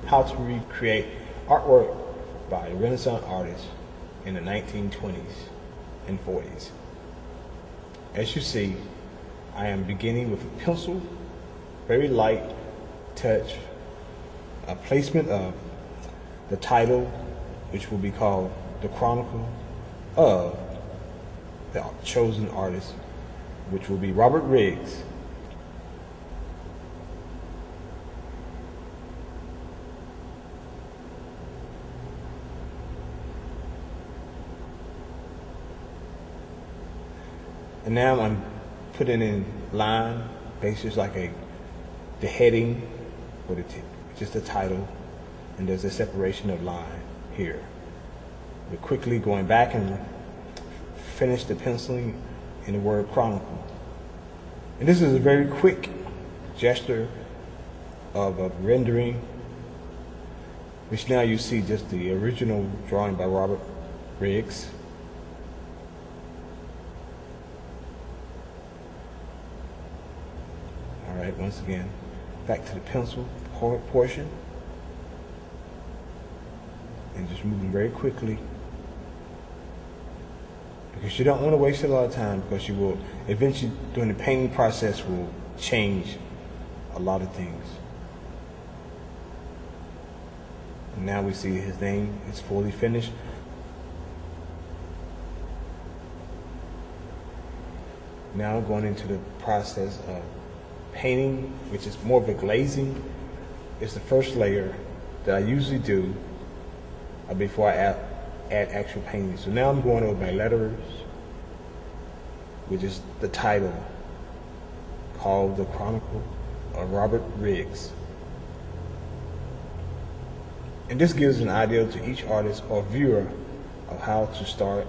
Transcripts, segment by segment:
how to recreate artwork by Renaissance artists in the 1920s and 40s. As you see, I am beginning with a pencil, very light touch, a placement of the title, which will be called The Chronicle of the chosen artist, which will be Robert Riggs. And now I'm putting in line, basically like the heading, or just the title, and there's a separation of line here. We're quickly going back and finish the penciling in the word chronicle. And this is a very quick gesture of a rendering, which now you see just the original drawing by Robert Riggs. All right, once again, back to the pencil portion, and just moving very quickly, because you don't want to waste a lot of time, because you will eventually, during the painting process, will change a lot of things. And now we see his name is fully finished. Now going into the process of painting, which is more of a glazing. It's the first layer that I usually do before I add actual painting. So now I'm going over my letters, which is the title, called The Chronicle of Robert Riggs. And this gives an idea to each artist or viewer of how to start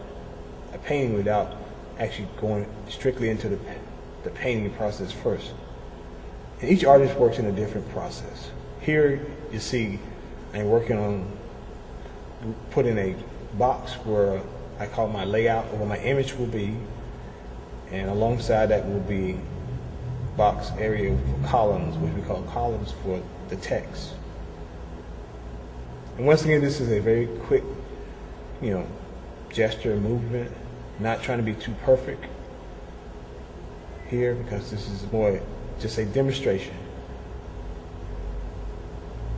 a painting without actually going strictly into the painting process first. And each artist works in a different process. Here you see I'm working on putting a box where I call my layout, or where my image will be, and alongside that will be box area for columns, which we call columns for the text. And once again, this is a very quick, gesture and movement, not trying to be too perfect here, because this is more just a demonstration.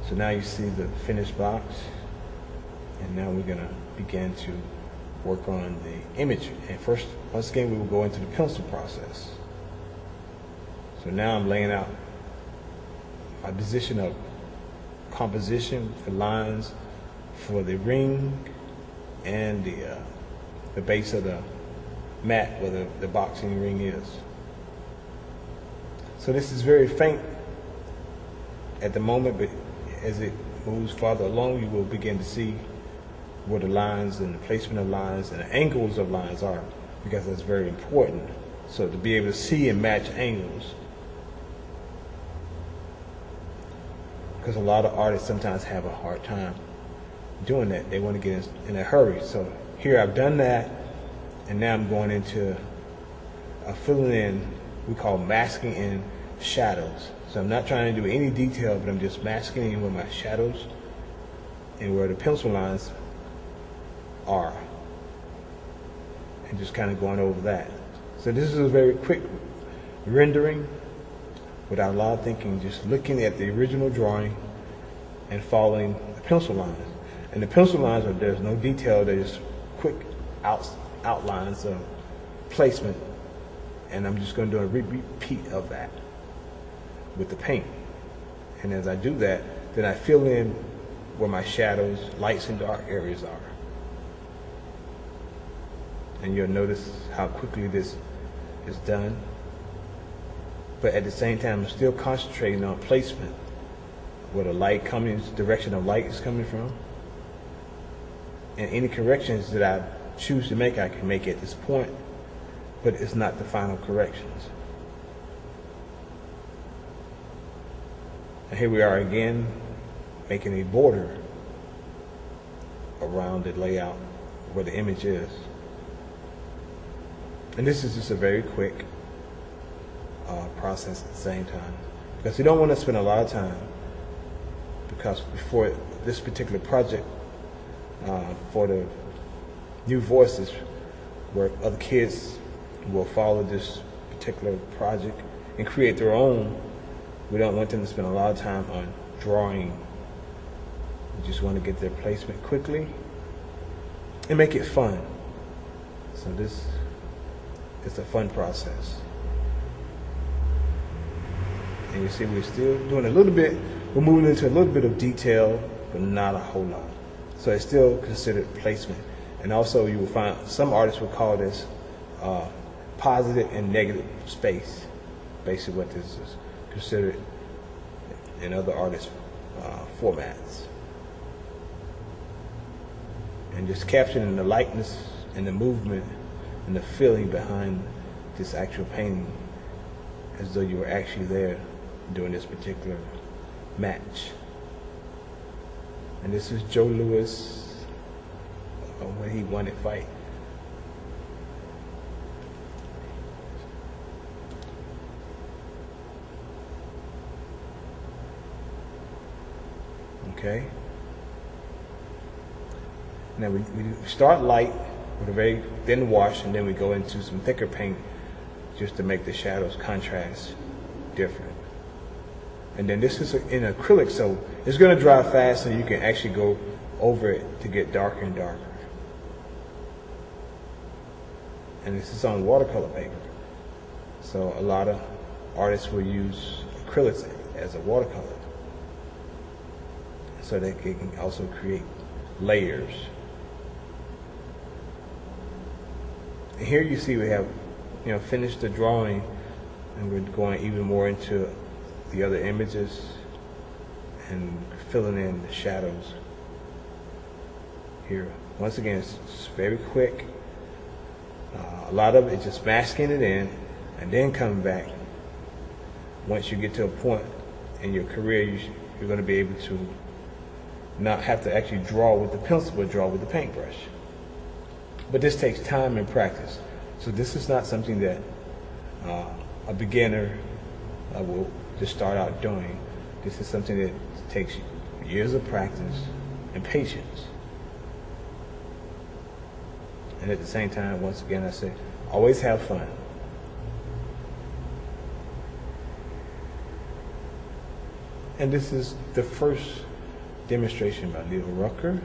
So now you see the finished box, and now we're going to begin to work on the image. And first, once again, we will go into the pencil process. So now I'm laying out my position of composition for lines for the ring and the base of the mat where the boxing ring is. So this is very faint at the moment, but as it moves farther along, you will begin to see where the lines and the placement of lines and the angles of lines are, because that's very important. So to be able to see and match angles, because a lot of artists sometimes have a hard time doing that. They want to get in a hurry. So here I've done that, and now I'm going into filling in, we call masking in shadows. So I'm not trying to do any detail, but I'm just masking in with my shadows and where the pencil lines are, and just kind of going over that. So this is a very quick rendering without a lot of thinking, just looking at the original drawing and following the pencil lines. And the pencil lines are, there's no detail, they're just quick outlines of placement, and I'm just going to do a repeat of that with the paint. And as I do that, then I fill in where my shadows, lights and dark areas are. And you'll notice how quickly this is done. But at the same time, I'm still concentrating on placement, where the light coming, direction of light is coming from. And any corrections that I choose to make, I can make at this point, but it's not the final corrections. And here we are again, making a border around the layout where the image is. And this is just a very quick process at the same time, because you don't want to spend a lot of time because before this particular project, for the New Voices, where other kids will follow this particular project and create their own, we don't want them to spend a lot of time on drawing. We just want to get their placement quickly and make it fun. So this is a fun process. And you see we're still doing a little bit, we're moving into a little bit of detail, but not a whole lot. So it's still considered placement. And also you will find some artists will call this positive and negative space. Basically what this is considered in other artists' formats. And just capturing the likeness and the movement and the feeling behind this actual painting, as though you were actually there during this particular match. And this is Joe Louis when he won that fight. Okay. Now we start light with a very thin wash, and then we go into some thicker paint just to make the shadows contrast different. And then this is in acrylic, so it's going to dry fast, so you can actually go over it to get darker and darker. And this is on watercolor paper. So a lot of artists will use acrylics as a watercolor, so they can also create layers. And here you see we have, finished the drawing, and we're going even more into the other images and filling in the shadows here. Once again, it's very quick. A lot of it just masking it in and then coming back. Once you get to a point in your career, you're going to be able to not have to actually draw with the pencil, but draw with the paintbrush. But this takes time and practice. So this is not something that a beginner will just start out doing. This is something that takes years of practice and patience. And at the same time, once again, I say, always have fun. And this is the first demonstration by Leo Rucker.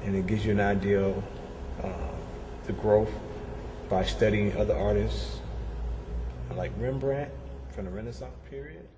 And it gives you an idea of the growth by studying other artists like Rembrandt from the Renaissance period.